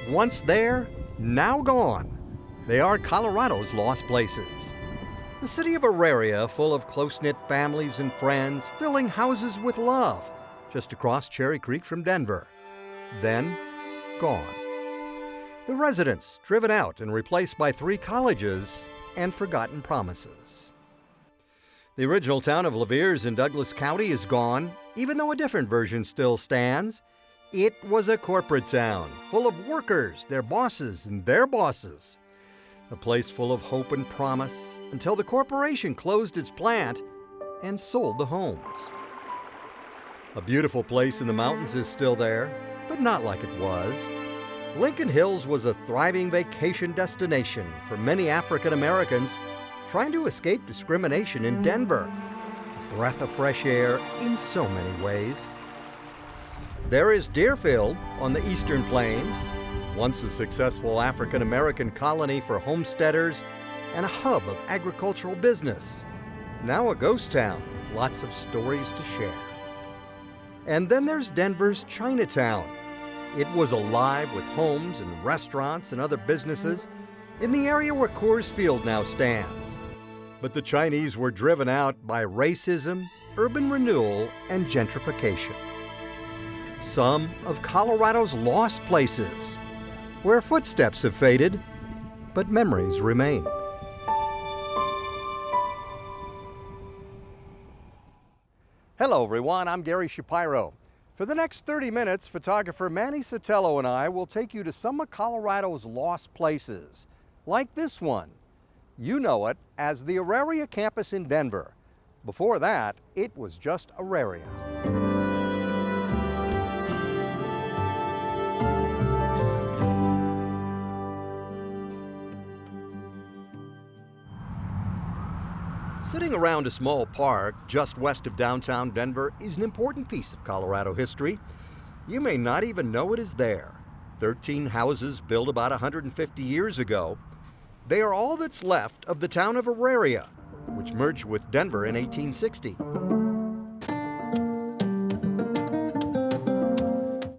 Once there, now gone. They are Colorado's lost places. The city of Auraria, full of close-knit families and friends, filling houses with love, just across Cherry Creek from Denver. Then, gone. The residents driven out and replaced by 3 colleges and forgotten promises. The original town of Louviers in Douglas County is gone, even though a different version still stands. It was a corporate town, full of workers, their bosses, and their bosses. A place full of hope and promise until the corporation closed its plant and sold the homes. A beautiful place in the mountains is still there, but not like it was. Lincoln Hills was a thriving vacation destination for many African Americans trying to escape discrimination in Denver. A breath of fresh air in so many ways. There is Deerfield on the Eastern Plains, once a successful African American colony for homesteaders and a hub of agricultural business. Now a ghost town with lots of stories to share. And then there's Denver's Chinatown. It was alive with homes and restaurants and other businesses in the area where Coors Field now stands. But the Chinese were driven out by racism, urban renewal, and gentrification. Some of Colorado's lost places, where footsteps have faded, but memories remain. Hello everyone, I'm Gary Shapiro. For the next 30 minutes, photographer Manny Sotelo and I will take you to some of Colorado's lost places, like this one. You know it as the Auraria campus in Denver. Before that, it was just Auraria. Sitting around a small park just west of downtown Denver is an important piece of Colorado history. You may not even know it is there. 13 houses built about 150 years ago. They are all that's left of the town of Auraria, which merged with Denver in 1860.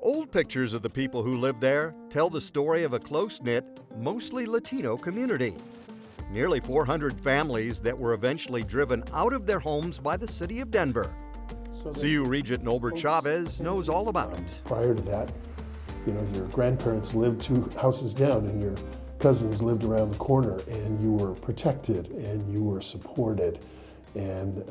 Old pictures of the people who lived there tell the story of a close-knit, mostly Latino community. Nearly 400 families that were eventually driven out of their homes by the city of Denver. CU Regent Norbert Chavez knows all about it. Prior to that, your grandparents lived 2 houses down and your cousins lived around the corner, and you were protected and you were supported. And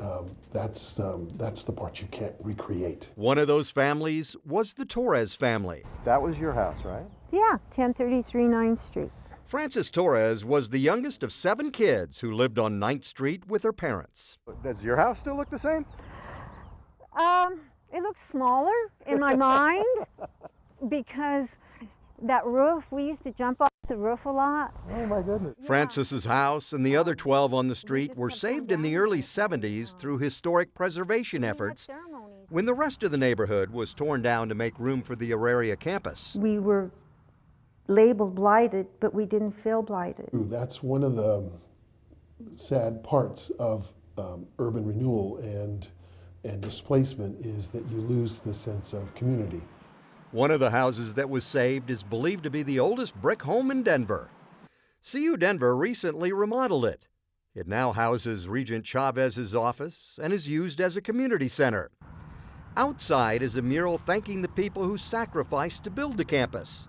that's the part you can't recreate. One of those families was the Torres family. That was your house, right? Yeah, 1033 9th Street. Frances Torres was the youngest of 7 kids who lived on 9th Street with her parents. Does your house still look the same? It looks smaller in my mind because that roof, we used to jump off the roof a lot. Oh my goodness. Frances's house and the other 12 on the street were saved in the early 70s through historic preservation efforts when the rest of the neighborhood was torn down to make room for the Auraria campus. We were labeled blighted, but we didn't feel blighted. That's one of the sad parts of urban renewal and displacement is that you lose the sense of community. One of the houses that was saved is believed to be the oldest brick home in Denver. CU Denver recently remodeled it. It now houses Regent Chavez's office and is used as a community center. Outside is a mural thanking the people who sacrificed to build the campus.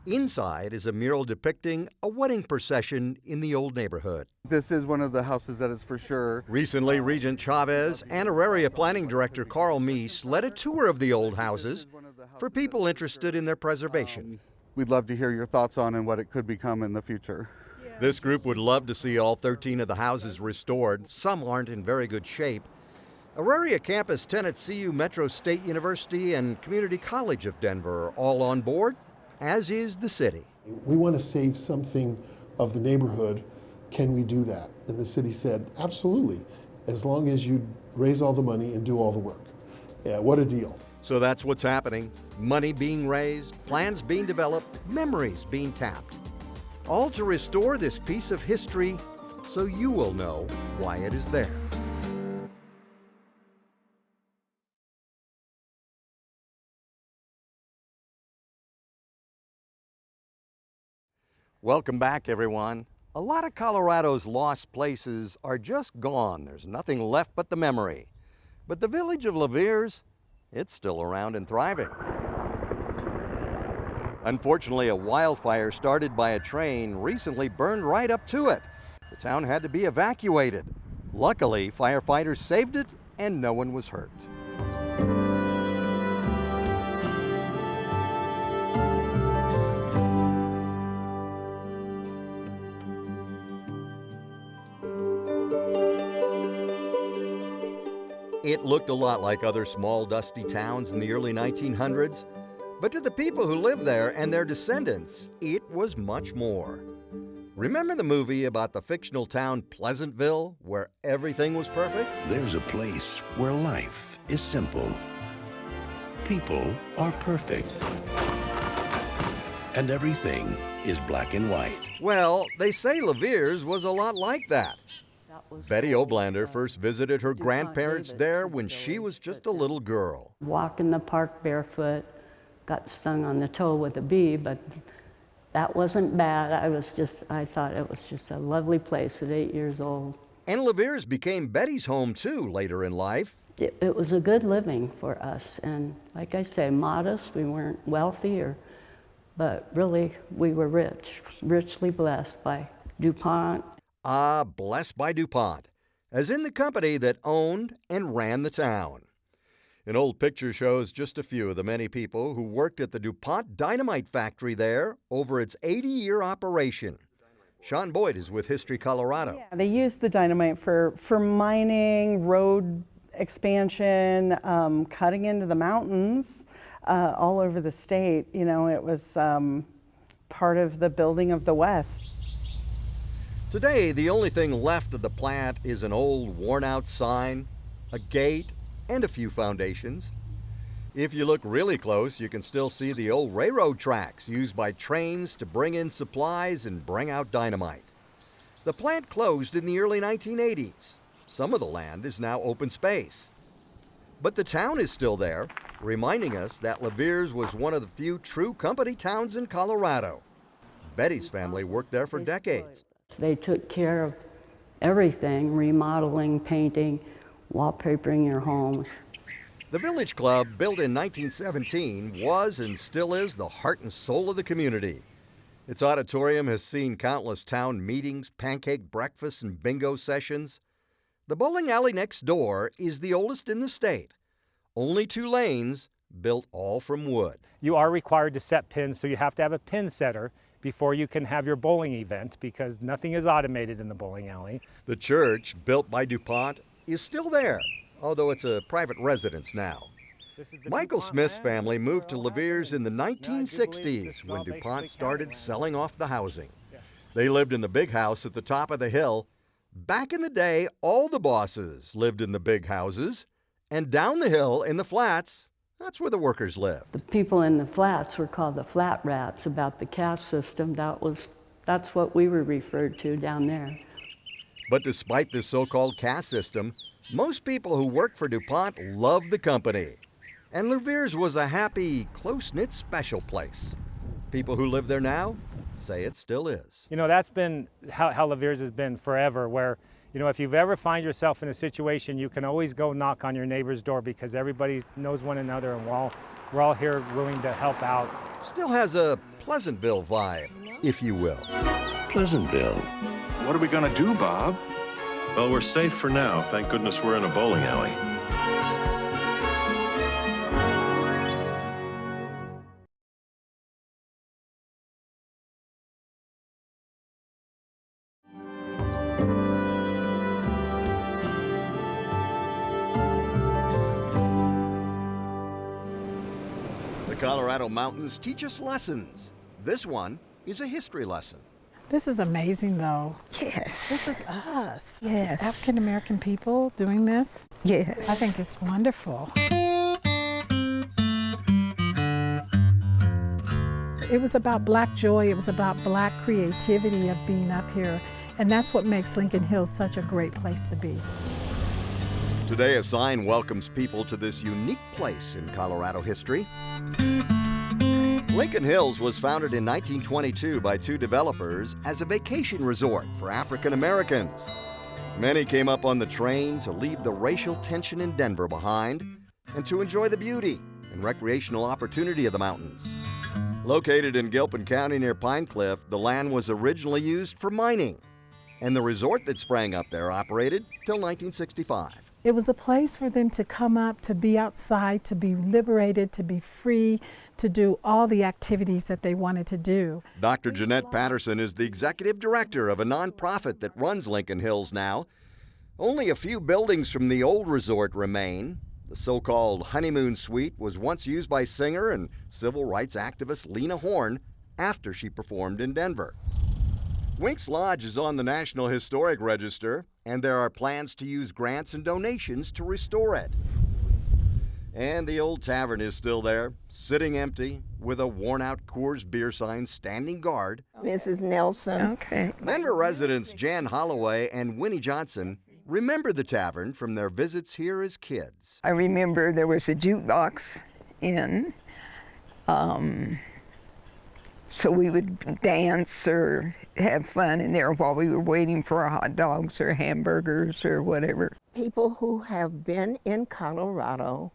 Inside is a mural depicting a wedding procession in the old neighborhood. This is one of the houses that is for sure. Recently, Regent Chavez and Auraria Planning Director Carl Meese led a tour of the old houses for people interested in their preservation. We'd love to hear your thoughts on and what it could become in the future. This group would love to see all 13 of the houses restored. Some aren't in very good shape. Auraria campus tenants CU Metro State University and Community College of Denver are all on board, as is the city. We want to save something of the neighborhood. Can we do that? And the city said, absolutely, as long as you raise all the money and do all the work. Yeah, what a deal. So that's what's happening. Money being raised, plans being developed, memories being tapped. All to restore this piece of history so you will know why it is there. Welcome back, everyone. A lot of Colorado's lost places are just gone. There's nothing left but the memory. But the village of Louviers, it's still around and thriving. Unfortunately, a wildfire started by a train recently burned right up to it. The town had to be evacuated. Luckily, firefighters saved it and no one was hurt. It looked a lot like other small, dusty towns in the early 1900s, but to the people who lived there and their descendants, it was much more. Remember the movie about the fictional town Pleasantville, where everything was perfect? There's a place where life is simple. People are perfect. And everything is black and white. Well, they say Louviers was a lot like that. Betty Oblander first visited her grandparents there when she was just a little girl. Walk in the park barefoot, got stung on the toe with a bee, but that wasn't bad. I thought it was just a lovely place at 8 years old. And Louviers became Betty's home too later in life. It was a good living for us, and like I say, modest. We weren't wealthy, but really we were rich, richly blessed by DuPont. Ah, blessed by DuPont, as in the company that owned and ran the town. An old picture shows just a few of the many people who worked at the DuPont dynamite factory there over its 80-year operation. Sean Boyd is with History Colorado. Yeah, they used the dynamite for mining, road expansion, cutting into the mountains all over the state. You know, it was part of the building of the West. Today, the only thing left of the plant is an old, worn-out sign, a gate, and a few foundations. If you look really close, you can still see the old railroad tracks used by trains to bring in supplies and bring out dynamite. The plant closed in the early 1980s. Some of the land is now open space. But the town is still there, reminding us that Louviers was one of the few true company towns in Colorado. Betty's family worked there for decades. They took care of everything, remodeling, painting, wallpapering your homes. The Village Club, built in 1917, was and still is the heart and soul of the community. Its auditorium has seen countless town meetings, pancake breakfasts, and bingo sessions. The bowling alley next door is the oldest in the state. Only 2 lanes, built all from wood. You are required to set pins, so you have to have a pin setter before you can have your bowling event, because nothing is automated in the bowling alley. The church, built by DuPont, is still there, although it's a private residence now. Michael Smith's family moved to Louviers in the 1960s when DuPont started selling off the housing. They lived in the big house at the top of the hill. Back in the day, all the bosses lived in the big houses, and down the hill in the flats, that's where the workers lived. The people in the flats were called the flat rats. About the caste system, that's what we were referred to down there. But despite this so-called caste system, most people who worked for DuPont loved the company. And Louviers was a happy, close-knit, special place. People who live there now say it still is. You know, that's been how Louviers has been forever, where, you know, if you've ever find yourself in a situation, you can always go knock on your neighbor's door because everybody knows one another, and we're all here willing to help out. Still has a Pleasantville vibe, if you will. Pleasantville. What are we gonna do, Bob? Well, we're safe for now. Thank goodness we're in a bowling alley. The Colorado mountains teach us lessons. This one is a history lesson. This is amazing, though. Yes. This is us. Yes. African American people doing this. Yes. I think it's wonderful. It was about Black joy. It was about Black creativity of being up here. And that's what makes Lincoln Hills such a great place to be. Today, a sign welcomes people to this unique place in Colorado history. Lincoln Hills was founded in 1922 by two developers as a vacation resort for African Americans. Many came up on the train to leave the racial tension in Denver behind and to enjoy the beauty and recreational opportunity of the mountains. Located in Gilpin County near Pine Cliff, the land was originally used for mining, and the resort that sprang up there operated till 1965. It was a place for them to come up, to be outside, to be liberated, to be free, to do all the activities that they wanted to do. Dr. Jeanette Patterson is the executive director of a nonprofit that runs Lincoln Hills now. Only a few buildings from the old resort remain. The so-called honeymoon suite was once used by singer and civil rights activist Lena Horne after she performed in Denver. Winks Lodge is on the National Historic Register, and there are plans to use grants and donations to restore it. And the old tavern is still there, sitting empty, with a worn-out Coors beer sign standing guard. Mrs. Nelson. Okay. Denver residents Jan Holloway and Winnie Johnson remember the tavern from their visits here as kids. I remember there was a jukebox in, so we would dance or have fun in there while we were waiting for our hot dogs or hamburgers or whatever. People who have been in Colorado,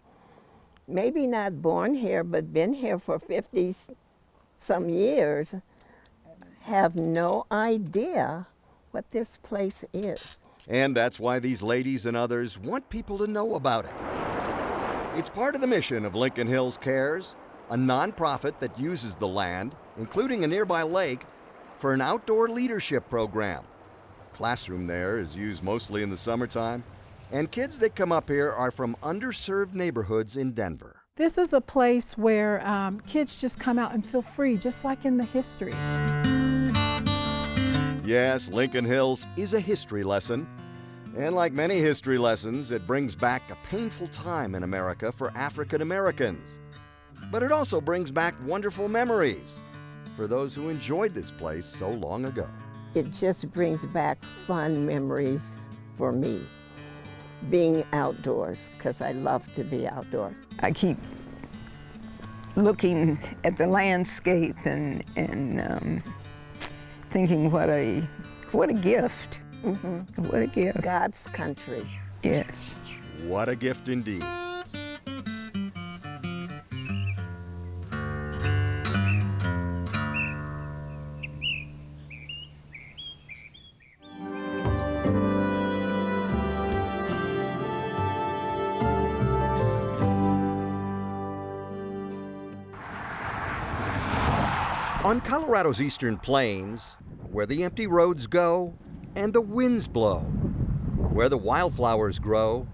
maybe not born here, but been here for 50-some years, have no idea what this place is. And that's why these ladies and others want people to know about it. It's part of the mission of Lincoln Hills Cares, a nonprofit that uses the land, including a nearby lake, for an outdoor leadership program. Classroom there is used mostly in the summertime, and kids that come up here are from underserved neighborhoods in Denver. This is a place where kids just come out and feel free, just like in the history. Yes, Lincoln Hills is a history lesson. And like many history lessons, it brings back a painful time in America for African Americans. But it also brings back wonderful memories for those who enjoyed this place so long ago. It just brings back fun memories for me, being outdoors, because I love to be outdoors. I keep looking at the landscape and thinking what a gift. Mm-hmm. What a gift. God's country. Yes. What a gift indeed. On Colorado's eastern plains, where the empty roads go and the winds blow, where the wildflowers grow,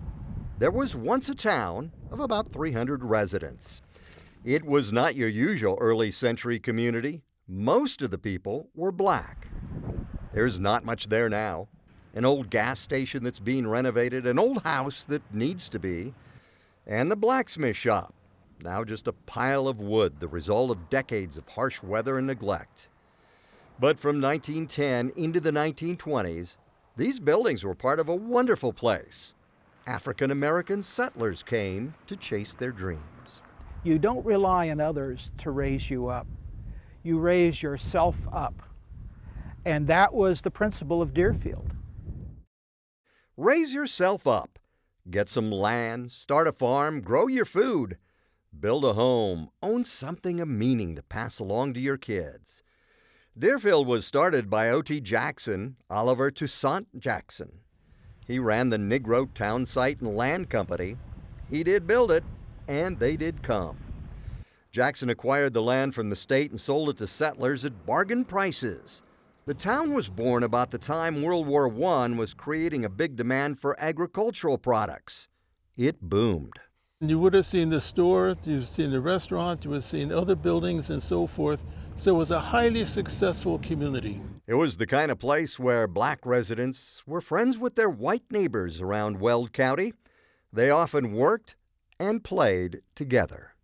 there was once a town of about 300 residents. It was not your usual early century community. Most of the people were black. There's not much there now. An old gas station that's being renovated, an old house that needs to be, and the blacksmith shop. Now just a pile of wood, the result of decades of harsh weather and neglect. But from 1910 into the 1920s, these buildings were part of a wonderful place. African American settlers came to chase their dreams. You don't rely on others to raise you up. You raise yourself up. And that was the principle of Deerfield. Raise yourself up. Get some land, start a farm, grow your food. Build a home, own something of meaning to pass along to your kids. Deerfield was started by O.T. Jackson, Oliver Toussaint Jackson. He ran the Negro Town Site and Land Company. He did build it, and they did come. Jackson acquired the land from the state and sold it to settlers at bargain prices. The town was born about the time World War I was creating a big demand for agricultural products. It boomed. You would have seen the store, you've seen the restaurant, you would have seen other buildings and so forth. So it was a highly successful community. It was the kind of place where black residents were friends with their white neighbors around Weld County. They often worked and played together.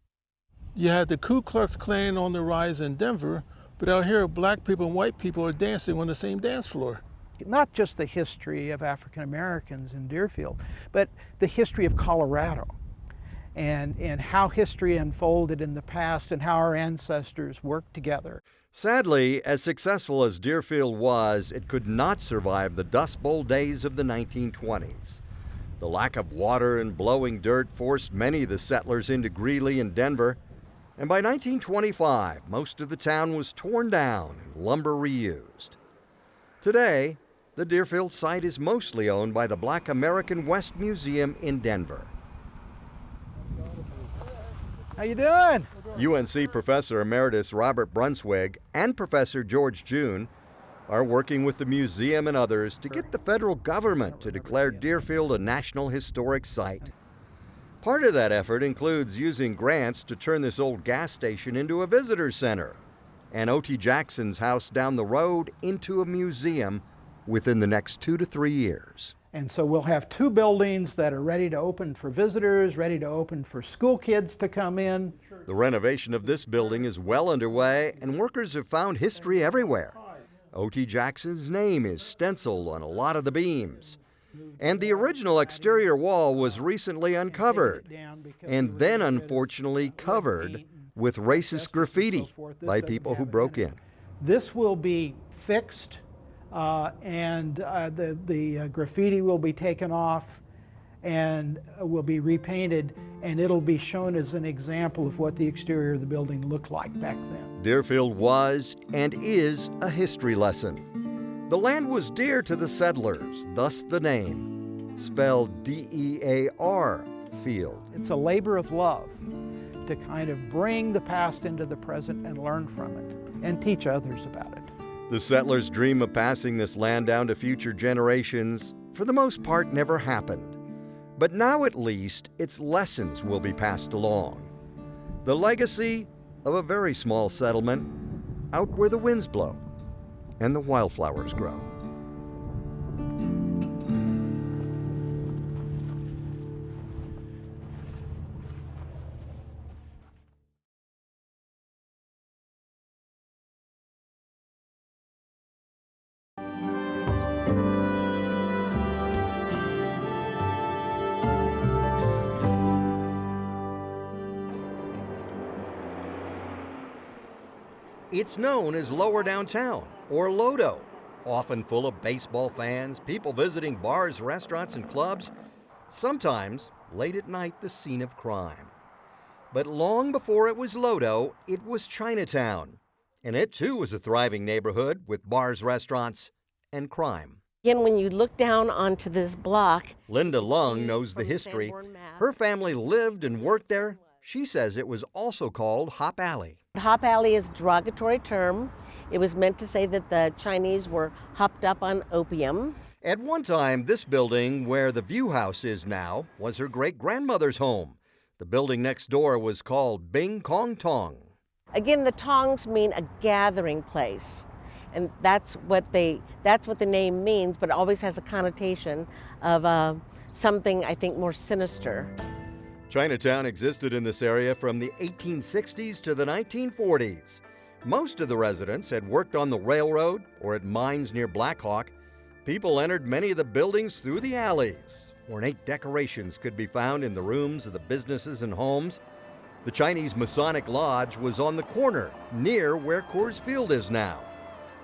You had the Ku Klux Klan on the rise in Denver, but out here black people and white people are dancing on the same dance floor. Not just the history of African Americans in Deerfield, but the history of Colorado. and how history unfolded in the past and how our ancestors worked together. Sadly, as successful as Deerfield was, it could not survive the Dust Bowl days of the 1920s. The lack of water and blowing dirt forced many of the settlers into Greeley and Denver, and by 1925, most of the town was torn down and lumber reused. Today, the Deerfield site is mostly owned by the Black American West Museum in Denver. How you doing? UNC Professor Emeritus Robert Brunswig and Professor George June are working with the museum and others to get the federal government to declare Deerfield a National Historic Site. Part of that effort includes using grants to turn this old gas station into a visitor center and O.T. Jackson's house down the road into a museum within the next 2 to 3 years. And so we'll have 2 buildings that are ready to open for visitors, ready to open for school kids to come in. The renovation of this building is well underway, and workers have found history everywhere. O.T. Jackson's name is stenciled on a lot of the beams. And the original exterior wall was recently uncovered, and then unfortunately covered with racist graffiti by people who broke in. This will be fixed, and the graffiti will be taken off and will be repainted, and it'll be shown as an example of what the exterior of the building looked like back then. Deerfield was and is a history lesson. The land was dear to the settlers, thus the name, spelled D-E-A-R, Field. It's a labor of love to kind of bring the past into the present and learn from it and teach others about it. The settlers' dream of passing this land down to future generations, for the most part, never happened. But now at least, its lessons will be passed along. The legacy of a very small settlement out where the winds blow and the wildflowers grow. It's known as Lower Downtown, or Lodo, often full of baseball fans, people visiting bars, restaurants, and clubs, sometimes late at night the scene of crime. But long before it was Lodo, it was Chinatown, and it too was a thriving neighborhood with bars, restaurants, and crime. Again, when you look down onto this block, Linda Lung knows the history. Her family lived and worked there. She says it was also called Hop Alley. Hop Alley is a derogatory term. It was meant to say that the Chinese were hopped up on opium. At one time, this building, where the View House is now, was her great-grandmother's home. The building next door was called Bing Kong Tong. Again, the tongs mean a gathering place. And that's what the name means, but it always has a connotation of something, I think, more sinister. Chinatown existed in this area from the 1860s to the 1940s. Most of the residents had worked on the railroad or at mines near Black Hawk. People entered many of the buildings through the alleys. Ornate decorations could be found in the rooms of the businesses and homes. The Chinese Masonic Lodge was on the corner near where Coors Field is now.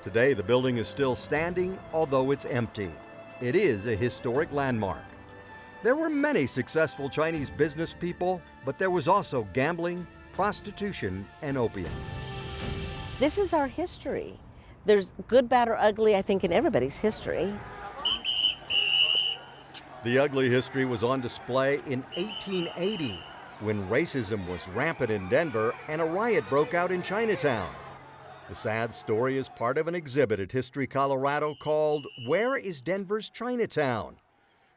Today, the building is still standing, although it's empty. It is a historic landmark. There were many successful Chinese business people, but there was also gambling, prostitution, and opium. This is our history. There's good, bad, or ugly, I think, in everybody's history. The ugly history was on display in 1880, when racism was rampant in Denver and a riot broke out in Chinatown. The sad story is part of an exhibit at History Colorado called Where is Denver's Chinatown?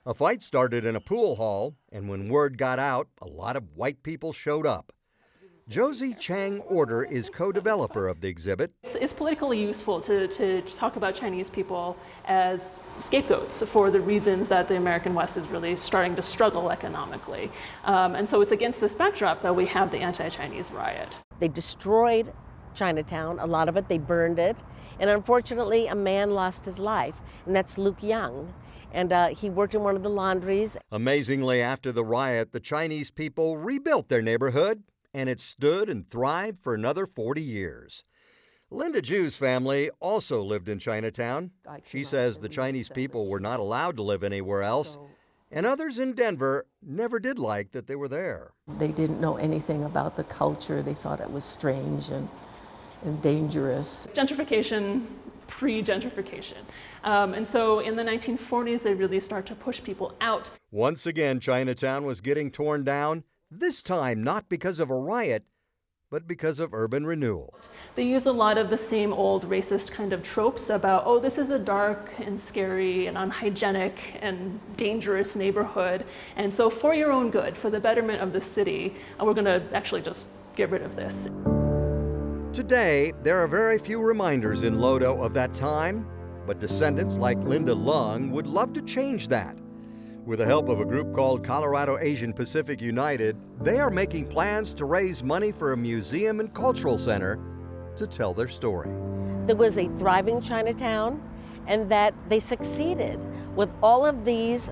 A fight started in a pool hall, and when word got out, a lot of white people showed up. Josie Chang Order is co-developer of the exhibit. It's politically useful to talk about Chinese people as scapegoats for the reasons that the American West is really starting to struggle economically. And so it's against this backdrop that we have the anti-Chinese riot. They destroyed Chinatown, a lot of it, they burned it, and unfortunately a man lost his life, and that's Luke Young. and he worked in one of the laundries. Amazingly, after the riot, the Chinese people rebuilt their neighborhood, and it stood and thrived for another 40 years. Linda Ju's family also lived in Chinatown. She says the Chinese people were not allowed to live anywhere else, and others in Denver never did like that they were there. They didn't know anything about the culture. They thought it was strange and dangerous. Gentrification, pre-gentrification. And so in the 1940s, they really start to push people out. Once again, Chinatown was getting torn down, this time not because of a riot, but because of urban renewal. They use a lot of the same old racist kind of tropes about, oh, this is a dark and scary and unhygienic and dangerous neighborhood. And so for your own good, for the betterment of the city, we're going to actually just get rid of this. Today, there are very few reminders in Lodo of that time, but descendants like Linda Lung would love to change that. With the help of a group called Colorado Asian Pacific United, they are making plans to raise money for a museum and cultural center to tell their story. There was a thriving Chinatown, and that they succeeded with all of these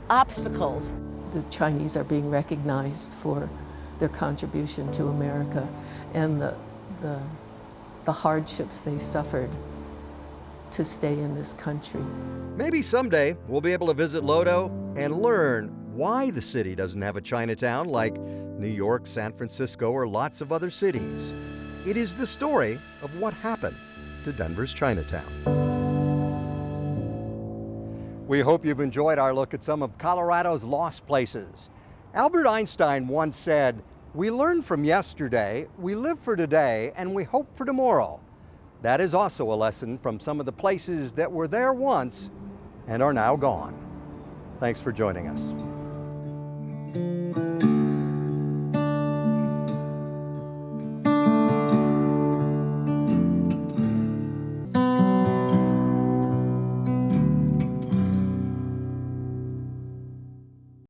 obstacles. The Chinese are being recognized for their contribution to America and the hardships they suffered to stay in this country. Maybe someday we'll be able to visit Lodo and learn why the city doesn't have a Chinatown like New York, San Francisco, or lots of other cities. It is the story of what happened to Denver's Chinatown. We hope you've enjoyed our look at some of Colorado's lost places. Albert Einstein once said, "We learn from yesterday, we live for today, and we hope for tomorrow." That is also a lesson from some of the places that were there once and are now gone. Thanks for joining us.